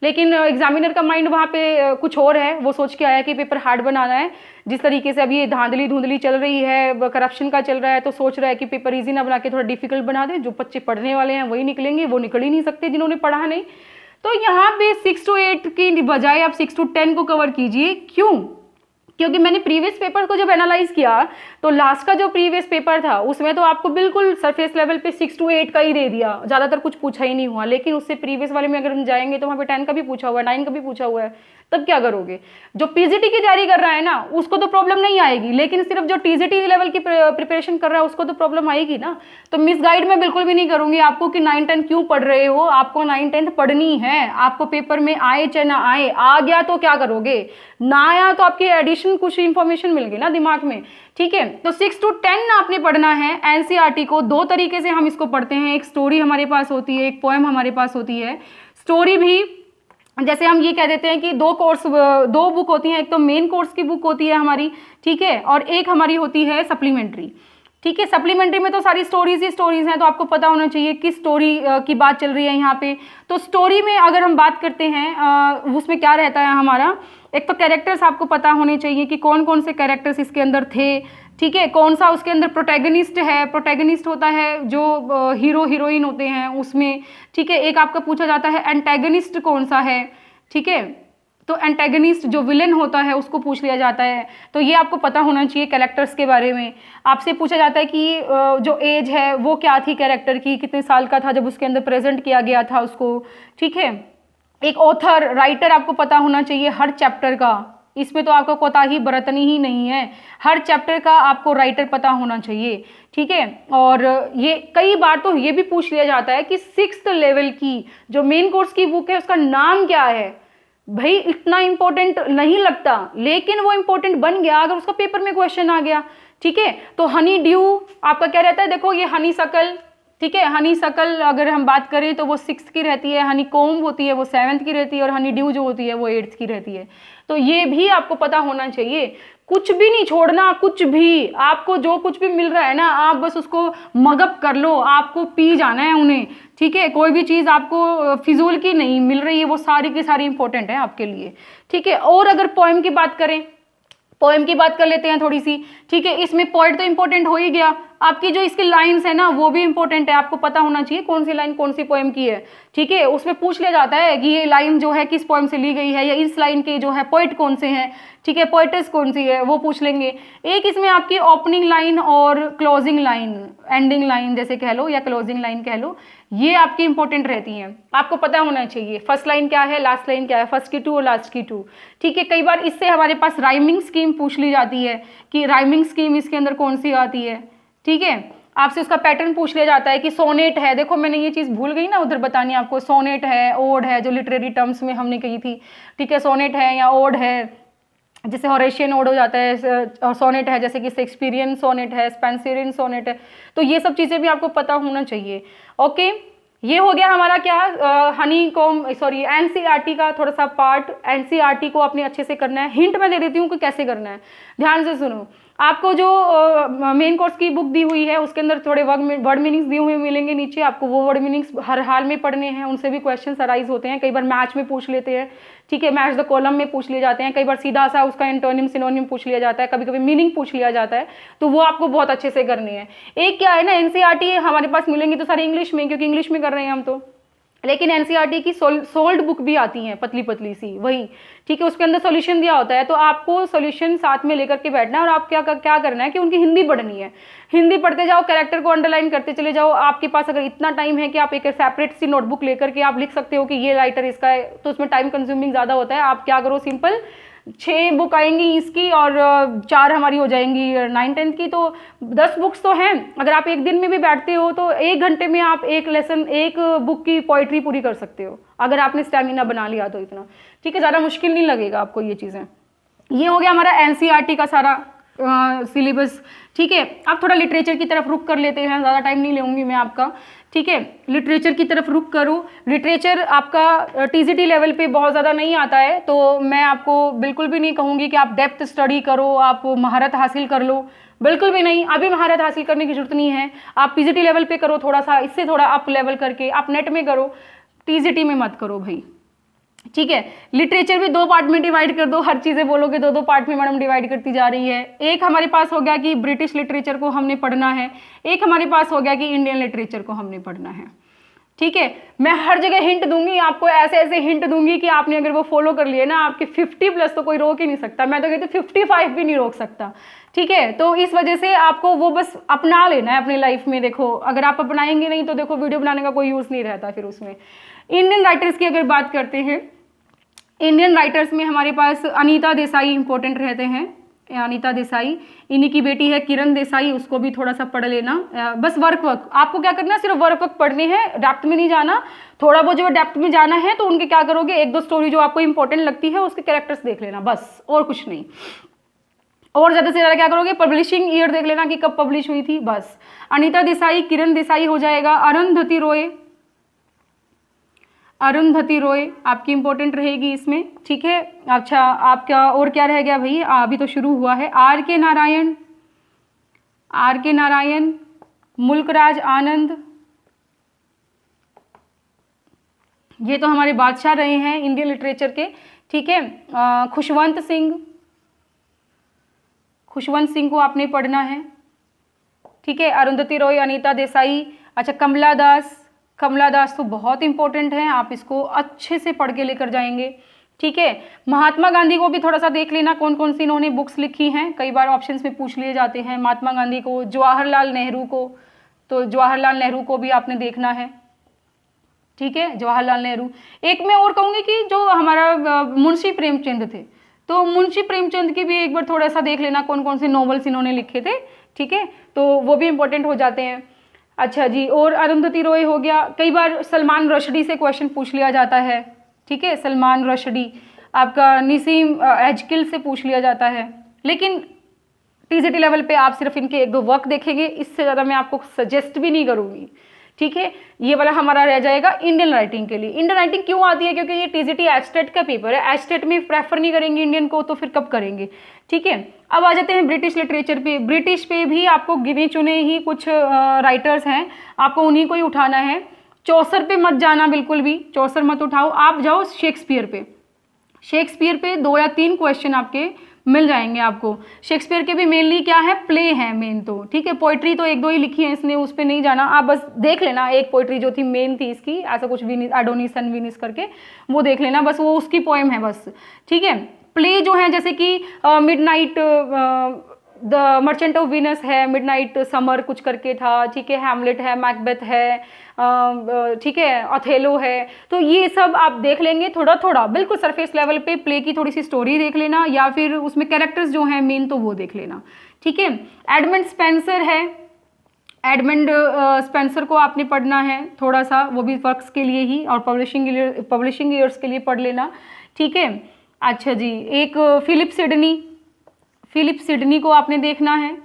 लेकिन एग्जामिनर का माइंड वहाँ पे कुछ और है, वो सोच के आया कि पेपर हार्ड बनाना है। जिस तरीके से अभी ये धांधली धुंधली चल रही है, करप्शन का चल रहा है, तो सोच रहा है कि पेपर इजी ना बना के थोड़ा डिफिकल्ट बना दे, जो बच्चे पढ़ने वाले हैं वही निकलेंगे, वो निकल ही नहीं सकते जिन्होंने पढ़ा नहीं। तो यहाँ पे 6 to 8 की बजाय आप 6 to 10 को कवर कीजिए। क्यों? क्योंकि मैंने प्रीवियस पेपर को जब एनालाइज किया तो लास्ट का जो प्रीवियस पेपर था उसमें तो आपको बिल्कुल सरफेस लेवल पे 6 to 8 का ही दे दिया, ज़्यादातर कुछ पूछा ही नहीं हुआ। लेकिन उससे प्रीवियस वाले में अगर हम जाएंगे तो वहाँ पे 10 का भी पूछा हुआ है, 9 का भी पूछा हुआ है, तब क्या करोगे? जो पीजीटी की तैयारी कर रहा है ना उसको तो प्रॉब्लम नहीं आएगी, लेकिन सिर्फ जो टीजीटी लेवल की प्रिपरेशन कर रहा है उसको तो प्रॉब्लम आएगी ना। तो मिसगाइड मैं बिल्कुल भी नहीं करूंगी आपको कि 9-10 क्यों पढ़ रहे हो, आपको 9-10 पढ़नी है। आपको पेपर में आए चाहे ना आए, आ गया तो क्या करोगे, ना आया तो आपकी एडिशन कुछ इंफॉर्मेशन मिल गई ना दिमाग में, ठीक है। तो 6 to 10 आपने पढ़ना है एनसीईआरटी को। दो तरीके से हम इसको पढ़ते हैं, एक स्टोरी हमारे पास होती है, एक पोएम हमारे पास होती है। स्टोरी भी जैसे हम ये कह देते हैं कि दो बुक होती हैं, एक तो मेन कोर्स की बुक होती है हमारी, ठीक है, और एक हमारी होती है सप्लीमेंट्री, ठीक है। सप्लीमेंट्री में तो सारी स्टोरीज ही स्टोरीज हैं, तो आपको पता होना चाहिए किस स्टोरी की बात चल रही है यहाँ पे। तो स्टोरी में अगर हम बात करते हैं उसमें क्या रहता है हमारा, एक तो कैरेक्टर्स आपको पता होने चाहिए कि कौन कौन से कैरेक्टर्स इसके अंदर थे, ठीक है। कौन सा उसके अंदर प्रोटैगनिस्ट है, प्रोटैगनिस्ट होता है जो हीरो हीरोइन होते हैं उसमें, ठीक है। एक आपका पूछा जाता है एंटेगनिस्ट कौन सा है, ठीक है। तो एंटेगनिस्ट जो विलेन होता है उसको पूछ लिया जाता है। तो ये आपको पता होना चाहिए कैरेक्टर्स के बारे में। आपसे पूछा जाता है कि जो एज है वो क्या थी कैरेक्टर की, कितने साल का था जब उसके अंदर प्रेजेंट किया गया था उसको, ठीक है। एक ऑथर, राइटर आपको पता होना चाहिए हर चैप्टर का, इसमें तो आपको कोताही बरतनी ही नहीं है, हर चैप्टर का आपको राइटर पता होना चाहिए, ठीक है। और ये कई बार तो ये भी पूछ लिया जाता है कि 6th लेवल की जो मेन कोर्स की बुक है उसका नाम क्या है। भाई इतना इंपॉर्टेंट नहीं लगता, लेकिन वो इंपॉर्टेंट बन गया अगर उसका पेपर में क्वेश्चन आ गया, ठीक है। तो हनी ड्यू आपका क्या रहता है, देखो ये हनी सकल, ठीक है। हनी सकल अगर हम बात करें तो वो 6th की रहती है, हनी कॉम्ब होती है वो 7th की रहती है, और हनी ड्यू जो होती है वो 8th की रहती है। तो ये भी आपको पता होना चाहिए। कुछ भी नहीं छोड़ना, कुछ भी, आपको जो कुछ भी मिल रहा है ना आप बस उसको मगअप कर लो, आपको पी जाना है उन्हें, ठीक है। कोई भी चीज़ आपको फिजूल की नहीं मिल रही है, वो सारी की सारी इंपॉर्टेंट है आपके लिए, ठीक है। और अगर पोएम की बात करें, पोएम की बात कर लेते हैं थोड़ी सी, ठीक है। इसमें पोएट तो इंपॉर्टेंट हो ही गया, आपकी जो इसकी लाइंस है ना वो भी इंपॉर्टेंट है, आपको पता होना चाहिए कौन सी लाइन कौन सी पोएम की है, ठीक है। उसमें पूछ लिया जाता है कि ये लाइन जो है किस पोएम से ली गई है, या इस लाइन के जो है पोएट कौन से हैं, ठीक है, पोएटेस कौन सी है वो पूछ लेंगे। एक इसमें आपकी ओपनिंग लाइन और क्लोजिंग लाइन, एंडिंग लाइन जैसे कह लो या क्लोजिंग लाइन कह लो, ये आपकी इंपॉर्टेंट रहती हैं, आपको पता होना चाहिए फर्स्ट लाइन क्या है, लास्ट लाइन क्या है, फर्स्ट की 2 और लास्ट की 2, ठीक है। कई बार इससे हमारे पास राइमिंग स्कीम पूछ ली जाती है कि राइमिंग स्कीम इसके अंदर कौन सी आती है, ठीक है। आपसे उसका पैटर्न पूछ लिया जाता है कि सोनेट है, देखो मैंने ये चीज़ भूल गई ना उधर बतानी आपको, सोनेट है, ओड है, जो लिटरेरी टर्म्स में हमने कही थी, ठीक है। सोनेट है या ओड है, जैसे हॉरेशियन ओड हो जाता है, सोनेट है जैसे कि शेक्सपियरियन सोनेट है, स्पेंसरियन सोनेट है। तो ये सब चीज़ें भी आपको पता होना चाहिए, ओके। ये हो गया हमारा क्या, एनसीईआरटी का थोड़ा सा पार्ट। एनसीईआरटी को आपने अच्छे से करना है। हिंट मैं दे देती हूँ कि कैसे करना है, ध्यान से सुनो। आपको जो मेन कोर्स की बुक दी हुई है उसके अंदर थोड़े वर्ड मीनिंग्स दिए हुए मिलेंगे नीचे, आपको वो वर्ड मीनिंग्स हर हाल में पढ़ने हैं। उनसे भी क्वेश्चन अराइज होते हैं, कई बार मैच में पूछ लेते हैं, ठीक है, मैच द कॉलम में पूछ लिए जाते हैं, कई बार सीधा सा उसका एंटोनिम सिनोनिम पूछ लिया जाता है, कभी कभी मीनिंग पूछ लिया जाता है, तो वो आपको बहुत अच्छे से करनी है। एक क्या है ना, एनसीईआरटी हमारे पास मिलेंगी तो सारी इंग्लिश में, क्योंकि इंग्लिश में कर रहे हैं हम तो, लेकिन एनसीईआरटी की सोल्ड बुक भी आती है, पतली पतली सी, वही, ठीक है, उसके अंदर सॉल्यूशन दिया होता है, तो आपको सॉल्यूशन साथ में लेकर के बैठना है। और आप क्या करना है कि उनकी हिंदी पढ़नी है, हिंदी पढ़ते जाओ, कैरेक्टर को अंडरलाइन करते चले जाओ। आपके पास अगर इतना टाइम है कि आप एक सेपरेट सी नोटबुक लेकर के आप लिख सकते हो कि ये राइटर इसका है, तो उसमें टाइम कंज्यूमिंग ज़्यादा होता है। आप क्या करो, सिंपल 6 बुक आएंगी इसकी और 4 हमारी हो जाएंगी 9 10 की, तो 10 बुक्स तो हैं। अगर आप एक दिन में भी बैठते हो तो 1 घंटे में आप एक बुक की पोइट्री पूरी कर सकते हो, अगर आपने स्टैमिना बना लिया तो इतना, ठीक है, ज़्यादा मुश्किल नहीं लगेगा आपको ये चीज़ें। ये हो गया हमारा एनसीईआरटी का सारा सिलेबस, ठीक है। अब थोड़ा लिटरेचर की तरफ रुक कर लेते हैं, ज़्यादा टाइम नहीं लूँगी मैं आपका, ठीक है। लिटरेचर की तरफ रुक करो। लिटरेचर आपका टीजीटी लेवल पे बहुत ज़्यादा नहीं आता है, तो मैं आपको बिल्कुल भी नहीं कहूँगी कि आप डेप्थ स्टडी करो, आप महारत हासिल कर लो, बिल्कुल भी नहीं। अभी महारत हासिल करने की जरूरत नहीं है, आप पीजीटी लेवल पे करो, थोड़ा सा इससे थोड़ा अप लेवल करके आप नेट में करो, टीजीटी में मत करो भाई, ठीक है। लिटरेचर भी 2 पार्ट में डिवाइड कर दो, हर चीज़ें बोलोगे 2 पार्ट में मैडम डिवाइड करती जा रही है। एक हमारे पास हो गया कि ब्रिटिश लिटरेचर को हमने पढ़ना है, एक हमारे पास हो गया कि इंडियन लिटरेचर को हमने पढ़ना है, ठीक है। मैं हर जगह हिंट दूंगी आपको, ऐसे ऐसे हिंट दूंगी कि आपने अगर वो फॉलो कर लिए ना, आपके 50+ तो कोई रोक ही नहीं सकता, मैं तो कहती हूँ 55 भी नहीं रोक सकता, ठीक है। तो इस वजह से आपको वो बस अपना लेना है अपनी लाइफ में। देखो अगर आप अपनाएंगे नहीं तो देखो वीडियो बनाने का कोई यूज़ नहीं रहता फिर उसमें। इंडियन राइटर्स की अगर बात करते हैं, इंडियन राइटर्स में हमारे पास अनीता देसाई इंपॉर्टेंट रहते हैं। अनीता देसाई, इन्हीं की बेटी है किरण देसाई, उसको भी थोड़ा सा पढ़ लेना। बस वर्क आपको क्या करना है, सिर्फ वर्क पढ़ने हैं, डेप्थ में नहीं जाना। थोड़ा बहुत जो डेप्थ में जाना है तो उनके क्या करोगे, 1-2 स्टोरी जो आपको इंपॉर्टेंट लगती है उसके कैरेक्टर्स देख लेना, बस, और कुछ नहीं। और ज़्यादा से ज़्यादा क्या करोगे, पब्लिशिंग ईयर देख लेना कि कब पब्लिश हुई थी, बस। अनीता देसाई, किरण देसाई हो जाएगा। अरुंधति रॉय, अरुंधति रॉय आपकी इंपॉर्टेंट रहेगी इसमें, ठीक है। अच्छा आपका और क्या रह गया भाई, अभी तो शुरू हुआ है। आर के नारायण, मुल्कराज आनंद, ये तो हमारे बादशाह रहे हैं इंडियन लिटरेचर के, ठीक है। खुशवंत सिंह को आपने पढ़ना है, ठीक है। अरुंधति रॉय, अनीता देसाई। अच्छा कमला दास तो बहुत इंपॉर्टेंट है, आप इसको अच्छे से पढ़ के लेकर जाएंगे, ठीक है। महात्मा गांधी को भी थोड़ा सा देख लेना, कौन कौन सी इन्होंने बुक्स लिखी हैं, कई बार ऑप्शंस में पूछ लिए जाते हैं। महात्मा गांधी को, जवाहरलाल नेहरू को, तो जवाहरलाल नेहरू को भी आपने देखना है, ठीक है। जवाहरलाल नेहरू। एक मैं और कहूँगी कि जो हमारा मुंशी प्रेमचंद थे, तो मुंशी प्रेमचंद की भी एक बार थोड़ा सा देख लेना, कौन कौन से नॉवेल्स इन्होंने लिखे थे, ठीक है, तो वो भी इंपॉर्टेंट हो जाते हैं। अच्छा जी, और अरुंधति रॉय हो गया। कई बार सलमान रशदी से क्वेश्चन पूछ लिया जाता है, ठीक है, सलमान रशदी। आपका निसीम एजकिल से पूछ लिया जाता है, लेकिन टीजीटी लेवल पे आप सिर्फ इनके 1-2 वर्क देखेंगे, इससे ज़्यादा मैं आपको सजेस्ट भी नहीं करूँगी, ठीक है। ये वाला हमारा रह जाएगा इंडियन राइटिंग के लिए। इंडियन राइटिंग क्यों आती है, क्योंकि ये टीजीटी एचटेट का पेपर है, एचटेट में प्रेफर नहीं करेंगे इंडियन को तो फिर कब करेंगे, ठीक है। अब आ जाते हैं ब्रिटिश लिटरेचर पे। ब्रिटिश पे भी आपको गिने चुने ही कुछ राइटर्स हैं, आपको उन्हीं को ही उठाना है। चौसर पे मत जाना, बिल्कुल भी चौसर मत उठाओ, आप जाओ शेक्सपियर पे 2 या 3 क्वेश्चन आपके मिल जाएंगे आपको। शेक्सपियर के भी मेनली क्या है, प्ले है मेन तो, ठीक है। पोइट्री तो 1-2 ही लिखी है इसने, उस पर नहीं जाना, आप बस देख लेना। एक पोइट्री जो थी मेन थी इसकी, ऐसा कुछ विनिस, एडोनिस एंड विनिस करके, वो देख लेना, बस वो उसकी पोएम है बस, ठीक है। प्ले जो है जैसे कि midnight, the merchant of Venus है, मिडनाइट समर कुछ करके था, ठीक है, हैमलेट है, मैकबेथ है, ठीक है, अथेलो है, तो ये सब आप देख लेंगे थोड़ा थोड़ा, बिल्कुल सरफेस लेवल पे। प्ले की थोड़ी सी स्टोरी देख लेना, या फिर उसमें कैरेक्टर्स जो हैं मेन तो वो देख लेना, ठीक है। एडमंड स्पेंसर है, एडमंड स्पेंसर को आपने पढ़ना है थोड़ा सा, वो भी वर्क्स के लिए ही और पब्लिशिंग ईयर्स के लिए पढ़ लेना, ठीक है। अच्छा जी, एक फिलिप सिडनी को आपने देखना है,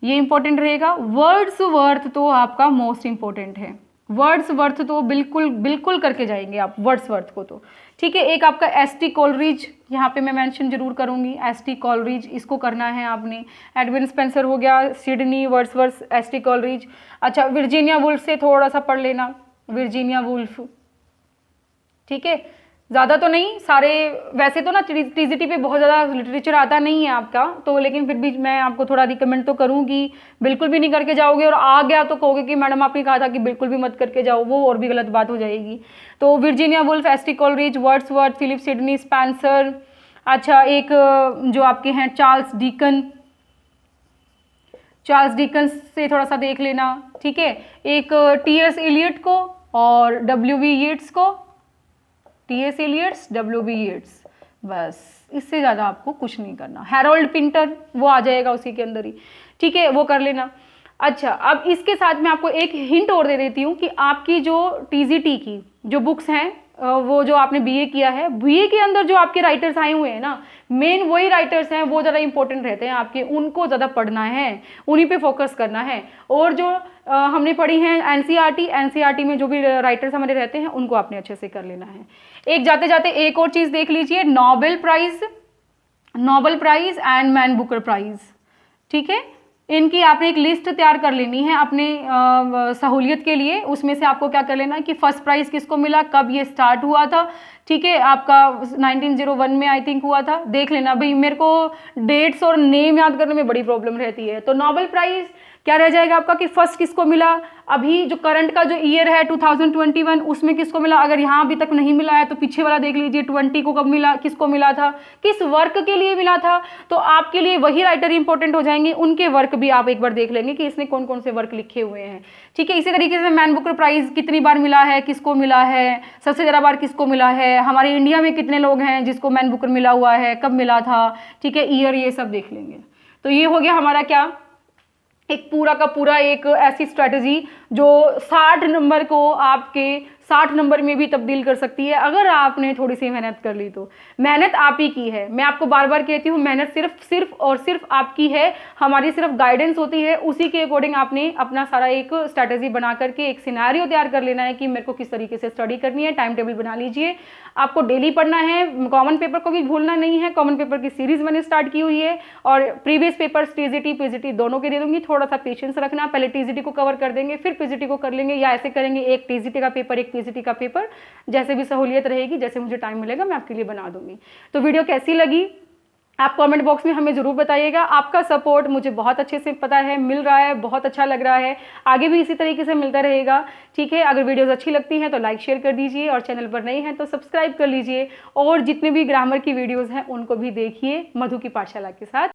ये इंपॉर्टेंट रहेगा। वर्ड्सवर्थ तो आपका मोस्ट इंपॉर्टेंट है, वर्ड्सवर्थ तो बिल्कुल बिल्कुल करके जाएंगे आप वर्ड्सवर्थ को तो, ठीक है। एक आपका एस.टी. कोलरिज, यहाँ पे मैं मेंशन जरूर करूँगी, एस.टी. कोलरिज इसको करना है आपने। एडविन स्पेंसर हो गया, सिडनी, वर्ड्सवर्थ, एस.टी. कोलरिज। अच्छा, वर्जीनिया वुल्फ से थोड़ा सा पढ़ लेना, वर्जीनिया वुल्फ, ठीक है, ज़्यादा तो नहीं सारे। वैसे तो ना टीजीटी पे बहुत ज़्यादा लिटरेचर आता नहीं है आपका तो, लेकिन फिर भी मैं आपको थोड़ा रिकमेंड तो करूँगी। बिल्कुल भी नहीं करके जाओगे और आ गया तो कहोगे कि मैडम आपने कहा था कि बिल्कुल भी मत करके जाओ, वो और भी गलत बात हो जाएगी। तो Virginia Woolf, S T. Coleridge, Wordsworth, Philip Sidney, Spenser. अच्छा, एक जो आपके हैं चार्ल्स डिकन, चार्ल्स डिकन से थोड़ा सा देख लेना, ठीक है। एक टी.एस. एलियट को और डब्ल्यू.बी. येट्स को, टी.एस. Eliot's, WB. येट्स, बस इससे ज़्यादा आपको कुछ नहीं करना। हैरोल्ड पिंटर वो आ जाएगा उसी के अंदर ही, ठीक है, वो कर लेना। अच्छा, अब इसके साथ मैं आपको एक हिंट और दे देती हूँ कि आपकी जो टीजीटी की जो बुक्स हैं, वो जो आपने बीए किया है, बीए के अंदर जो आपके राइटर्स आए हुए हैं ना, मेन वही राइटर्स हैं, वो ज़्यादा इंपॉर्टेंट रहते हैं आपके, उनको ज़्यादा पढ़ना है, उन्हीं पे फोकस करना है। और जो हमने पढ़ी हैं एनसीईआरटी में जो भी राइटर्स हमारे रहते हैं उनको आपने अच्छे से कर लेना है। एक जाते जाते एक और चीज़ देख लीजिए, Nobel prize and man Booker prize, ठीक है। इनकी आपने एक लिस्ट तैयार कर लेनी है अपने सहूलियत के लिए। उसमें से आपको क्या कर लेना है कि फर्स्ट प्राइज़ किसको मिला, कब ये स्टार्ट हुआ था, ठीक है, आपका 1901 में आई थिंक हुआ था। देख लेना भाई, मेरे को डेट्स और नेम याद करने में बड़ी प्रॉब्लम रहती है। तो नोबेल प्राइज़ क्या रह जाएगा आपका कि फर्स्ट किसको मिला, अभी जो करंट का जो ईयर है 2021 उसमें किसको मिला, अगर यहाँ अभी तक नहीं मिला है तो पीछे वाला देख लीजिए 20 को कब मिला, किसको मिला था, किस वर्क के लिए मिला था। तो आपके लिए वही राइटर इंपॉर्टेंट हो जाएंगे, उनके वर्क भी आप एक बार देख लेंगे कि इसने कौन कौन से वर्क लिखे हुए हैं, ठीक है। इसी तरीके से मैन बुकर प्राइज़ कितनी बार मिला है, किसको मिला है, सबसे ज़्यादा बार किसको मिला है, हमारे इंडिया में कितने लोग हैं जिसको मैन बुकर मिला हुआ है, कब मिला था, ठीक है, ईयर, ये सब देख लेंगे। तो ये हो गया हमारा क्या, एक पूरा का पूरा एक ऐसी स्ट्रैटेजी जो 60 नंबर को आपके 60 नंबर में भी तब्दील कर सकती है अगर आपने थोड़ी सी मेहनत कर ली तो। मेहनत आप ही की है, मैं आपको बार बार कहती हूँ, मेहनत सिर्फ और सिर्फ आपकी है, हमारी सिर्फ गाइडेंस होती है, उसी के अकॉर्डिंग आपने अपना सारा एक स्ट्रैटेजी बना करके एक सिनेरियो तैयार कर लेना है कि मेरे को किस तरीके से स्टडी करनी है। टाइम टेबल बना लीजिए, आपको डेली पढ़ना है, कॉमन पेपर को भी भूलना नहीं है। कॉमन पेपर की सीरीज मैंने स्टार्ट की हुई है और प्रीवियस पेपर्स टीजीटी पीजीटी दोनों के दे दूंगी। थोड़ा सा पेशेंस रखना, पहले टीजीटी को कवर कर देंगे फिर पीजीटी को कर लेंगे, या ऐसे करेंगे एक टीजीटी का पेपर एक पीजीटी का पेपर, जैसे भी सहूलियत रहेगी, जैसे मुझे टाइम मिलेगा मैं आपके लिए बना दूंगी। तो वीडियो कैसी लगी आप कमेंट बॉक्स में हमें ज़रूर बताइएगा। आपका सपोर्ट मुझे बहुत अच्छे से पता है मिल रहा है, बहुत अच्छा लग रहा है, आगे भी इसी तरीके से मिलता रहेगा, ठीक है। अगर वीडियोस अच्छी लगती हैं तो लाइक शेयर कर दीजिए और चैनल पर नए हैं तो सब्सक्राइब कर लीजिए और जितने भी ग्रामर की वीडियोस हैं उनको भी देखिए मधु की पाठशाला के साथ।